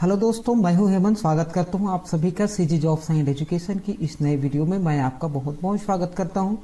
Hello दोस्तों, मैं हूं हेमंत। स्वागत करता हूं आप सभी का सीजी जॉब्स एंड एजुकेशन की इस नए वीडियो में। मैं आपका बहुत बहुत स्वागत करता हूं।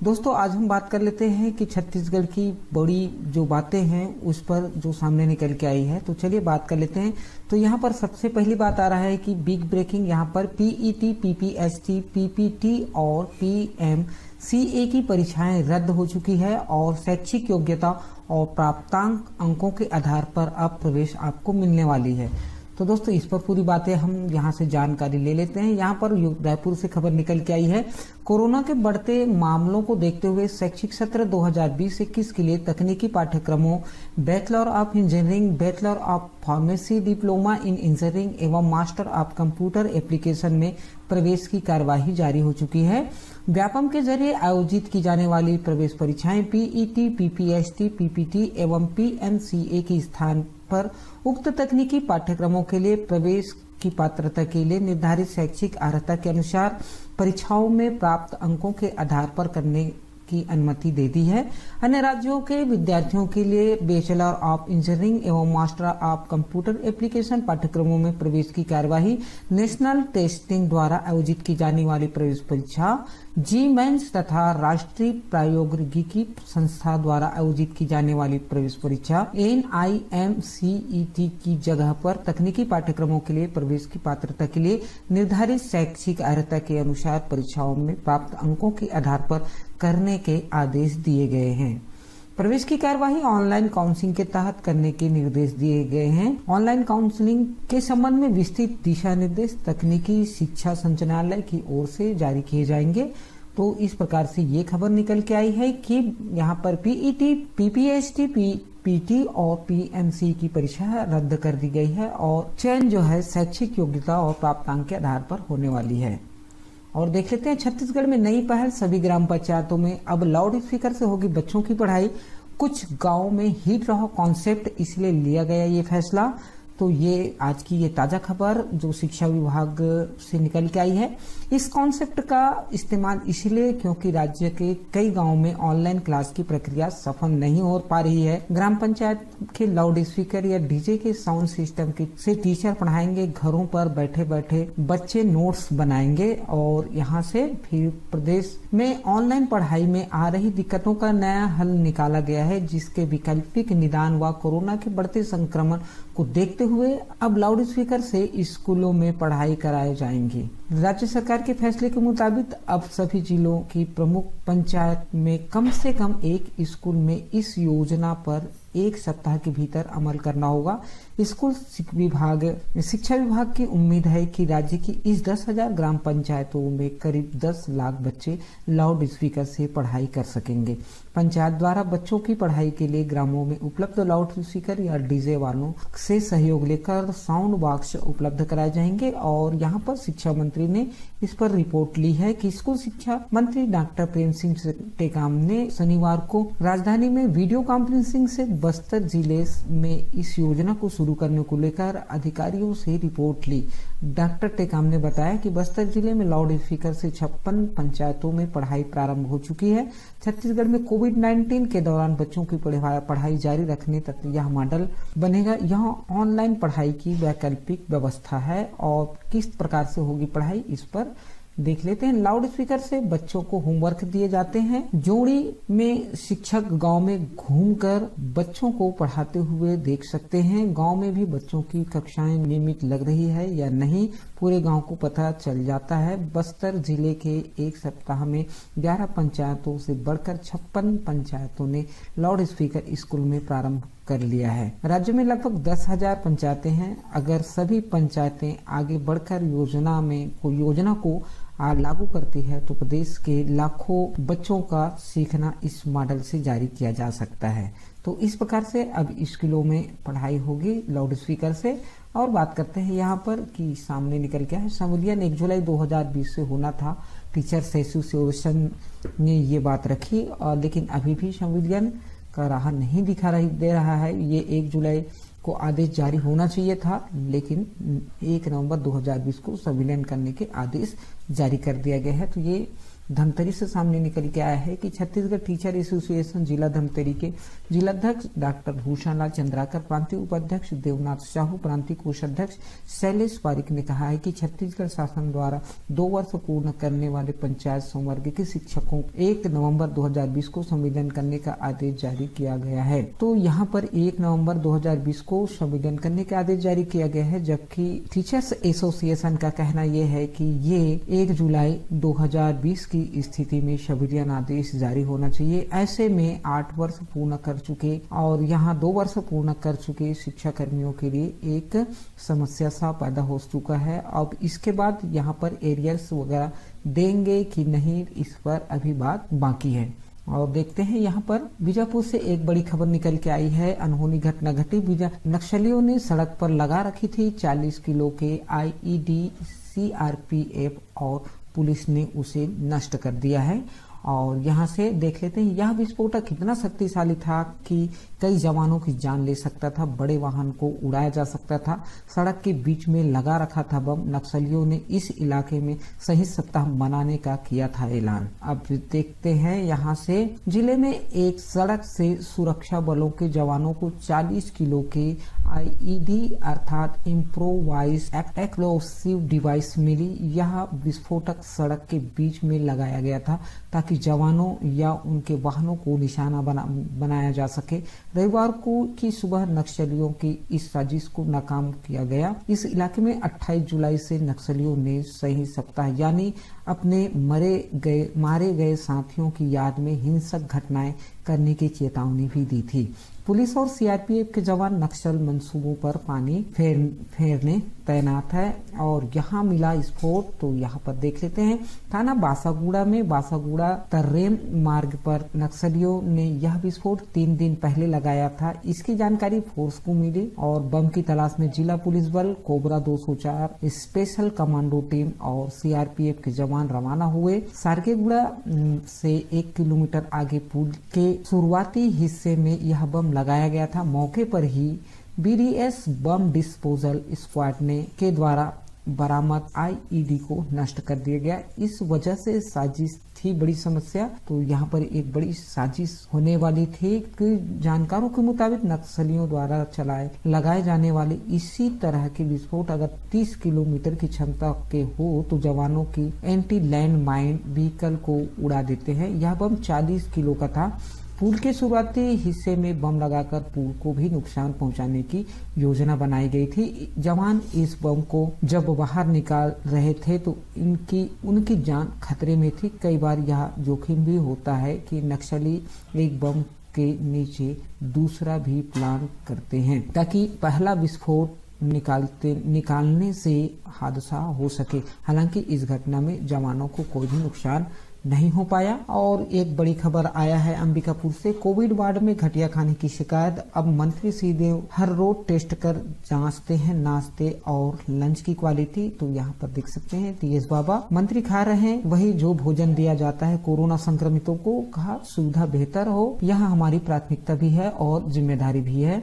दोस्तों, आज हम बात कर लेते हैं कि छत्तीसगढ़ की बड़ी जो बातें हैं उस पर जो सामने निकल के आई है। तो चलिए बात कर लेते हैं। तो यहाँ पर सबसे पहली बात आ रहा है कि बिग ब्रेकिंग, यहाँ पर पीईटी, पीपीएसटी, पीपीटी और पीएमसीए की परीक्षाएं रद्द हो चुकी है और शैक्षिक योग्यता और प्राप्तांक अंकों के आधार पर अब प्रवेश आपको मिलने वाली है। तो दोस्तों, इस पर पूरी बातें हम यहाँ से जानकारी ले लेते हैं। यहाँ पर रायपुर से खबर निकल के आई है। कोरोना के बढ़ते मामलों को देखते हुए शैक्षिक सत्र 2020-21 के लिए तकनीकी पाठ्यक्रमों bachelor of engineering, bachelor of pharmacy, diploma in engineering एवं मास्टर ऑफ कंप्यूटर एप्लीकेशन में प्रवेश की कार्यवाही जारी हो चुकी है। व्यापम के जरिए आयोजित की जाने वाली प्रवेश परीक्षाएं पीईटी, पीपीएसटी, पीपीटी एवं पीएमसीए के स्थान पर उक्त तकनीकी पाठ्यक्रमों के लिए प्रवेश की पात्रता के लिए निर्धारित शैक्षिक अर्हता के अनुसार परीक्षाओं में प्राप्त अंकों के आधार पर करने की अनुमति दे दी है। अन्य राज्यों के विद्यार्थियों के लिए बैचलर ऑफ इंजीनियरिंग एवं मास्टर ऑफ कंप्यूटर एप्लीकेशन पाठ्यक्रमों में प्रवेश की कार्यवाही नेशनल टेस्टिंग द्वारा आयोजित की जाने वाली प्रवेश परीक्षा जी मेंस तथा राष्ट्रीय प्रौद्योगिकी संस्था द्वारा आयोजित की जाने वाली प्रवेश परीक्षा NIMCET की जगह पर तकनीकी पाठ्यक्रमों के लिए प्रवेश की पात्रता के लिए निर्धारित शैक्षिक अर्हता के अनुसार परीक्षाओं में प्राप्त अंकों के आधार पर करने के आदेश दिए गए हैं। प्रवेश की कार्यवाही ऑनलाइन काउंसलिंग के तहत करने के निर्देश दिए गए हैं। ऑनलाइन काउंसलिंग के संबंध में विस्तृत दिशा निर्देश तकनीकी शिक्षा संचालनालय की ओर से जारी किए जाएंगे। तो इस प्रकार से ये खबर निकल के आई है कि यहाँ पर पीईटी, पीपीएसटी, पीटी और पीएमसी की परीक्षा रद्द कर दी गई है और चयन जो है शैक्षिक योग्यता और प्राप्तांक के आधार पर होने वाली है। और देख लेते हैं छत्तीसगढ़ में नई पहल, सभी ग्राम पंचायतों में अब लाउड स्पीकर से होगी बच्चों की पढ़ाई। कुछ गांव में हीट रहो कॉन्सेप्ट, इसलिए लिया गया ये फैसला। तो ये आज की ये ताजा खबर जो शिक्षा विभाग से निकल के आई है। इस कॉन्सेप्ट का इस्तेमाल इसलिए क्योंकि राज्य के कई गांवों में ऑनलाइन क्लास की प्रक्रिया सफल नहीं हो पा रही है। ग्राम पंचायत के लाउड स्पीकर या डीजे के साउंड सिस्टम से टीचर पढ़ाएंगे, घरों पर बैठे बैठे बच्चे नोट्स बनाएंगे और यहाँ से फिर प्रदेश में ऑनलाइन पढ़ाई में आ रही दिक्कतों का नया हल निकाला गया है, जिसके वैकल्पिक निदान व कोरोना के बढ़ते संक्रमण को देखते हुए अब लाउड स्पीकर से स्कूलों में पढ़ाई कराई जाएंगी। राज्य सरकार के फैसले के मुताबिक अब सभी जिलों की प्रमुख पंचायत में कम से कम एक स्कूल में इस योजना पर एक सप्ताह के भीतर अमल करना होगा। स्कूल शिक्षा विभाग की उम्मीद है कि राज्य की इस 10,000 ग्राम पंचायतों में करीब 10 लाख बच्चे लाउड स्पीकर से पढ़ाई कर सकेंगे। पंचायत द्वारा बच्चों की पढ़ाई के लिए ग्रामों में उपलब्ध लाउड स्पीकर या डीजे वालों से सहयोग लेकर साउंड बॉक्स उपलब्ध कराए जाएंगे। और यहाँ पर शिक्षा मंत्री ने इस पर रिपोर्ट ली है कि स्कूल शिक्षा मंत्री डॉक्टर प्रेम सिंह टेकाम ने शनिवार को राजधानी में वीडियो कॉन्फ्रेंसिंग से बस्तर जिले में इस योजना को शुरू करने को लेकर अधिकारियों से रिपोर्ट ली। डॉक्टर टेकाम ने बताया कि बस्तर जिले में लाउड स्पीकर से 56 पंचायतों में पढ़ाई प्रारंभ हो चुकी है। छत्तीसगढ़ में कोविड-19 के दौरान बच्चों की पढ़ाई जारी रखने तक यह मॉडल बनेगा। यहाँ ऑनलाइन पढ़ाई की वैकल्पिक व्यवस्था है और किस प्रकार से होगी पढ़ाई इस पर देख लेते हैं। लाउड स्पीकर से बच्चों को होमवर्क दिए जाते हैं। जोड़ी में शिक्षक गांव में घूमकर बच्चों को पढ़ाते हुए देख सकते हैं। गांव में भी बच्चों की कक्षाएं नियमित लग रही है या नहीं, पूरे गांव को पता चल जाता है। बस्तर जिले के एक सप्ताह में 11 पंचायतों से बढ़कर 56 पंचायतों ने लाउड स्पीकर स्कूल में प्रारंभ कर लिया है। राज्य में लगभग 10,000 पंचायतें हैं। अगर सभी पंचायतें आगे बढ़कर योजना को लागू करती है तो प्रदेश के लाखों बच्चों का सीखना इस मॉडल से जारी किया जा सकता है। तो इस प्रकार से अब स्कूलों में पढ़ाई होगी लाउड स्पीकर से। और बात करते हैं यहाँ पर कि सामने निकल गया है संविलियन 1 जुलाई 2020 से होना था। टीचर्स एसोसिएशन ने ये बात रखी और लेकिन अभी भी संविलियन का राह नहीं दे रहा है। ये 1 जुलाई को आदेश जारी होना चाहिए था, लेकिन 1 नवंबर 2020 को संविलियन करने के आदेश जारी कर दिया गया है। तो ये धमतरी से सामने निकल के आया है कि छत्तीसगढ़ टीचर एसोसिएशन जिला धमतरी के जिलाध्यक्ष डॉक्टर भूषण लाल चंद्राकर, प्रांतीय उपाध्यक्ष देवनाथ साहू, प्रांतीय कोषाध्यक्ष शैलेश पारिक ने कहा है कि छत्तीसगढ़ शासन द्वारा 2 वर्ष पूर्ण करने वाले पंचायत संवर्ग के शिक्षकों 1 नवंबर 2020 को संविलियन करने का आदेश जारी किया गया है। तो यहाँ पर 1 नवंबर 2020 को संविलियन करने का आदेश जारी किया गया है, जबकि टीचर्स एसोसिएशन का कहना यह है कि ये 1 जुलाई 2020 की स्थिति में संविलियन आदेश जारी होना चाहिए। ऐसे में 8 वर्ष पूर्ण कर चुके और यहाँ 2 वर्ष पूर्ण कर चुके शिक्षा कर्मियों के लिए एक समस्या सा पैदा हो चुका है। अब इसके बाद यहाँ पर एरियर्स वगैरह देंगे कि नहीं, इस पर अभी बात बाकी है। और देखते हैं यहाँ पर बीजापुर से एक बड़ी खबर निकल के आई है। अनहोनी घटना घटी। नक्सलियों ने सड़क पर लगा रखी थी 40 किलो के आईईडी। सीआरपीएफ और पुलिस ने उसे नष्ट कर दिया है। और यहाँ से देख लेते हैं यह विस्फोटक कितना शक्तिशाली था कि कई जवानों की जान ले सकता था, बड़े वाहन को उड़ाया जा सकता था। सड़क के बीच में लगा रखा था बम। नक्सलियों ने इस इलाके में शहीद सप्ताह मनाने का किया था ऐलान। अब देखते हैं यहाँ से जिले में एक सड़क से सुरक्षा बलों के जवानों को 40 किलो के आईईडी अर्थात इम्प्रोवाइज एक्सप्लोसिव डिवाइस मिली। यह विस्फोटक सड़क के बीच में लगाया गया था ताकि जवानों या उनके वाहनों को निशाना बनाया जा सके। रविवार की सुबह नक्सलियों की इस साजिश को नाकाम किया गया। इस इलाके में 28 जुलाई से नक्सलियों ने शहीद सप्ताह यानी अपने मारे गए साथियों की याद में हिंसक घटनाएं करने की चेतावनी भी दी थी। पुलिस और सीआरपीएफ के जवान नक्सल मंसूबों पर पानी फेरने तैनात है। और यहाँ मिला स्फोट, तो यहाँ पर देख लेते हैं थाना बासागुड़ा में बासागुड़ा तर्रेम मार्ग पर नक्सलियों ने यह विस्फोट 3 दिन पहले लगाया था। इसकी जानकारी फोर्स को मिली और बम की तलाश में जिला पुलिस बल, कोबरा 204, स्पेशल कमांडो टीम और सीआरपीएफ के जवान रवाना हुए। सारकेगुड़ा से 1 किलोमीटर आगे पुल के शुरुआती हिस्से में यह बम लगाया गया था। मौके पर ही बीडीएस बम डिस्पोजल स्क्वाड के द्वारा बरामद आईईडी को नष्ट कर दिया गया। इस वजह से साजिश थी बड़ी समस्या। तो यहाँ पर एक बड़ी साजिश होने वाली थी कि जानकारों के मुताबिक नक्सलियों द्वारा लगाए जाने वाले इसी तरह के विस्फोट अगर 30 किलोमीटर की क्षमता के हो तो जवानों की एंटी लैंड माइन व्हीकल को उड़ा देते हैं। यह बम 40 किलो का था। पुल के शुरुआती हिस्से में बम लगाकर पुल को भी नुकसान पहुंचाने की योजना बनाई गई थी। जवान इस बम को जब बाहर निकाल रहे थे तो उनकी जान खतरे में थी। कई बार यह जोखिम भी होता है कि नक्सली एक बम के नीचे दूसरा भी प्लान करते हैं ताकि पहला विस्फोट निकालने से हादसा हो सके। हालांकि इस घटना में जवानों को कोई भी नुकसान नहीं हो पाया। और एक बड़ी खबर आया है अंबिकापुर से। कोविड वार्ड में घटिया खाने की शिकायत। अब मंत्री सीधे हर रोज टेस्ट कर जांचते हैं नाश्ते और लंच की क्वालिटी। तो यहाँ पर देख सकते हैं टीएस बाबा मंत्री खा रहे हैं वही जो भोजन दिया जाता है कोरोना संक्रमितों को। कहा सुविधा बेहतर हो, यह हमारी प्राथमिकता भी है और जिम्मेदारी भी है।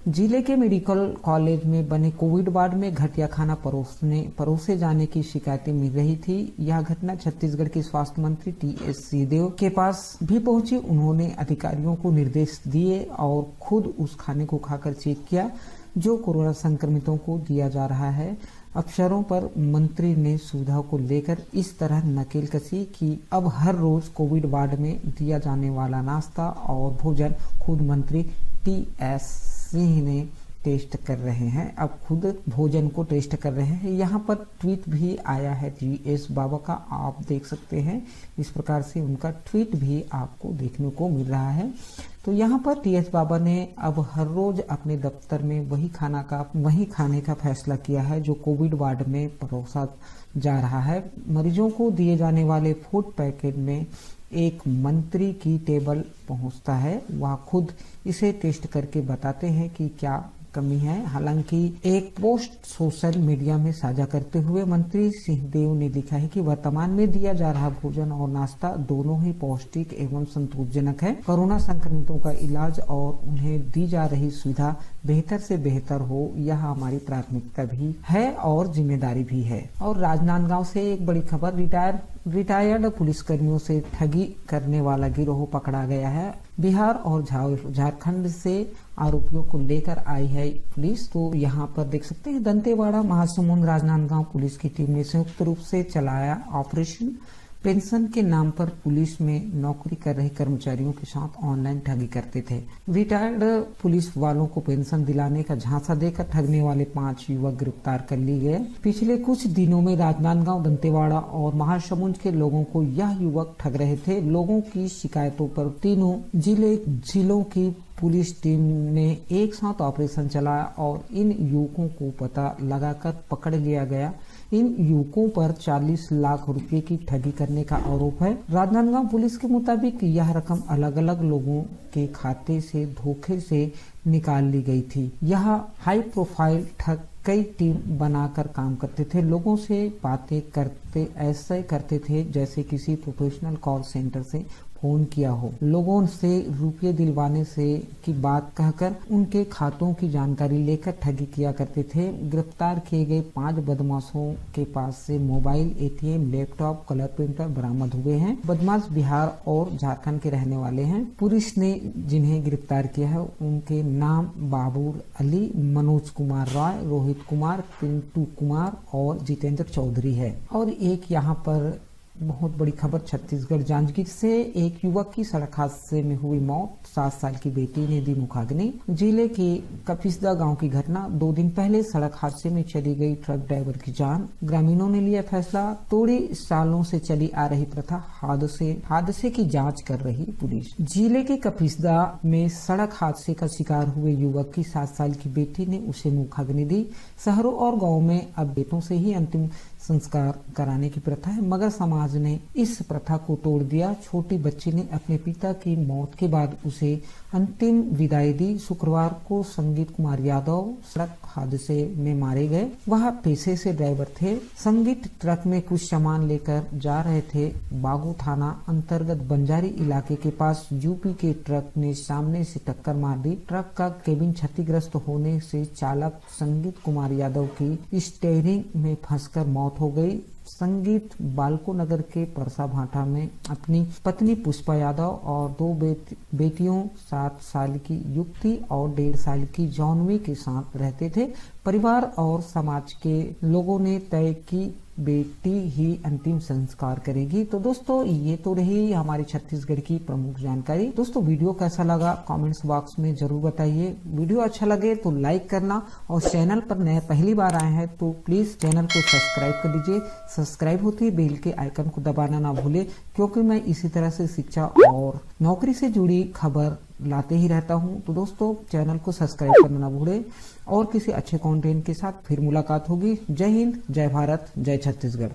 जिले के मेडिकल कॉलेज में बने कोविड वार्ड में घटिया खाना परोसे जाने की शिकायतें मिल रही थी। यह घटना छत्तीसगढ़ के स्वास्थ्य मंत्री टीएस सिंहदेव के पास भी पहुंची। उन्होंने अधिकारियों को निर्देश दिए और खुद उस खाने को खाकर चेक किया जो कोरोना संक्रमितों को दिया जा रहा है। अफसरों पर मंत्री ने सुविधा को लेकर इस तरह नकेल कसी कि अब हर रोज कोविड वार्ड में दिया जाने वाला नाश्ता और भोजन खुद मंत्री टीएस सिंह ने टेस्ट कर रहे हैं। अब खुद भोजन को टेस्ट कर रहे हैं। यहाँ पर ट्वीट भी आया है टीएस बाबा का, आप देख सकते हैं। इस प्रकार से उनका ट्वीट भी आपको देखने को मिल रहा है। तो यहाँ पर टीएस बाबा ने अब हर रोज अपने दफ्तर में वही खाने का फैसला किया है जो कोविड वार्ड में परोसा जा रहा है। मरीजों को दिए जाने वाले फूड पैकेट में एक मंत्री की टेबल पहुंचता है, वह खुद इसे टेस्ट करके बताते हैं कि क्या कमी है। हालांकि एक पोस्ट सोशल मीडिया में साझा करते हुए मंत्री सिंहदेव ने लिखा है कि वर्तमान में दिया जा रहा भोजन और नाश्ता दोनों ही पौष्टिक एवं संतोषजनक है। कोरोना संक्रमितों का इलाज और उन्हें दी जा रही सुविधा बेहतर से बेहतर हो, यह हमारी प्राथमिकता भी है और जिम्मेदारी भी है। और राजनांदगांव से एक बड़ी खबर, रिटायर्ड पुलिसकर्मियों से ठगी करने वाला गिरोह पकड़ा गया है। बिहार और झारखंड से आरोपियों को लेकर आई है पुलिस। तो यहाँ पर देख सकते हैं दंतेवाड़ा, महासमुंद, राजनांदगांव पुलिस की टीम ने संयुक्त रूप से चलाया ऑपरेशन। पेंशन के नाम पर पुलिस में नौकरी कर रहे कर्मचारियों के साथ ऑनलाइन ठगी करते थे। रिटायर्ड पुलिस वालों को पेंशन दिलाने का झांसा देकर ठगने वाले 5 युवक गिरफ्तार कर लिए गए। पिछले कुछ दिनों में राजनांदगांव, दंतेवाड़ा और महासमुंद के लोगों को यह युवक ठग रहे थे। लोगों की शिकायतों पर तीनों जिलों की पुलिस टीम ने एक साथ ऑपरेशन चलाया और इन युवकों को पता लगाकर पकड़ लिया गया। इन युवकों पर 40 लाख रुपए की ठगी करने का आरोप है। राजनांदगांव पुलिस के मुताबिक यह रकम अलग अलग लोगों के खाते से धोखे से निकाल ली गई थी। यह हाई प्रोफाइल ठग कई टीम बनाकर काम करते थे। लोगों से बातें करते ऐसे करते थे जैसे किसी प्रोफेशनल कॉल सेंटर से फोन किया हो। लोगों से रुपये दिलवाने से की बात कहकर उनके खातों की जानकारी लेकर ठगी किया करते थे। गिरफ्तार किए गए 5 बदमाशों के पास से mobile, ATM, laptop, colour printer बरामद हुए हैं। बदमाश बिहार और झारखंड के रहने वाले हैं। पुलिस ने जिन्हें गिरफ्तार किया है उनके नाम बाबूर अली, मनोज कुमार राय, रोहित कुमार, पिंटू कुमार और जितेंद्र चौधरी है। और एक यहाँ पर बहुत बड़ी खबर, छत्तीसगढ़ जांजगीर से एक युवक की सड़क हादसे में हुई मौत। 7 साल की बेटी ने दी मुखाग्नि। जिले के कपिसदा गांव की घटना। 2 दिन पहले सड़क हादसे में चली गई ट्रक ड्राइवर की जान। ग्रामीणों ने लिया फैसला। तोड़ी सालों से चली आ रही प्रथा, हादसे की जांच कर रही पुलिस। जिले के कपिसदा में सड़क हादसे का शिकार हुए युवक की 7 साल की बेटी ने उसे मुखाग्नि दी। शहरों और गाँव में अब बेटों से ही अंतिम संस्कार कराने की प्रथा है, मगर समाज ने इस प्रथा को तोड़ दिया। छोटी बच्ची ने अपने पिता की मौत के बाद उसे अंतिम विदाई दी। शुक्रवार को संगीत कुमार यादव सड़क हादसे में मारे गए। वह पेशे से ड्राइवर थे। संगीत ट्रक में कुछ सामान लेकर जा रहे थे। बागू थाना अंतर्गत बंजारी इलाके के पास यूपी के ट्रक ने सामने से टक्कर मार दी। ट्रक का केबिन क्षतिग्रस्त होने से चालक संगीत कुमार यादव की स्टीयरिंग में फंसकर मौत हो गई। संगीत बालको नगर के परसा भाटा में अपनी पत्नी पुष्पा यादव और 2 बेटियों 7 साल की युक्ति और 1.5 साल की जॉनवी के साथ रहते थे। परिवार और समाज के लोगों ने तय की बेटी ही अंतिम संस्कार करेगी। तो दोस्तों ये तो रही हमारी छत्तीसगढ़ की प्रमुख जानकारी। दोस्तों वीडियो कैसा लगा कमेंट्स बॉक्स में जरूर बताइए। वीडियो अच्छा लगे तो लाइक करना और चैनल पर नए पहली बार आए हैं तो प्लीज चैनल को सब्सक्राइब कर दीजिए। सब्सक्राइब होते ही बेल के आइकन को दबाना ना भूले, क्योंकि मैं इसी तरह से शिक्षा और नौकरी से जुड़ी खबर लाते ही रहता हूं। तो दोस्तों चैनल को सब्सक्राइब करना ना भूले और किसी अच्छे कंटेंट के साथ फिर मुलाकात होगी। जय हिंद, जय भारत, जय छत्तीसगढ़।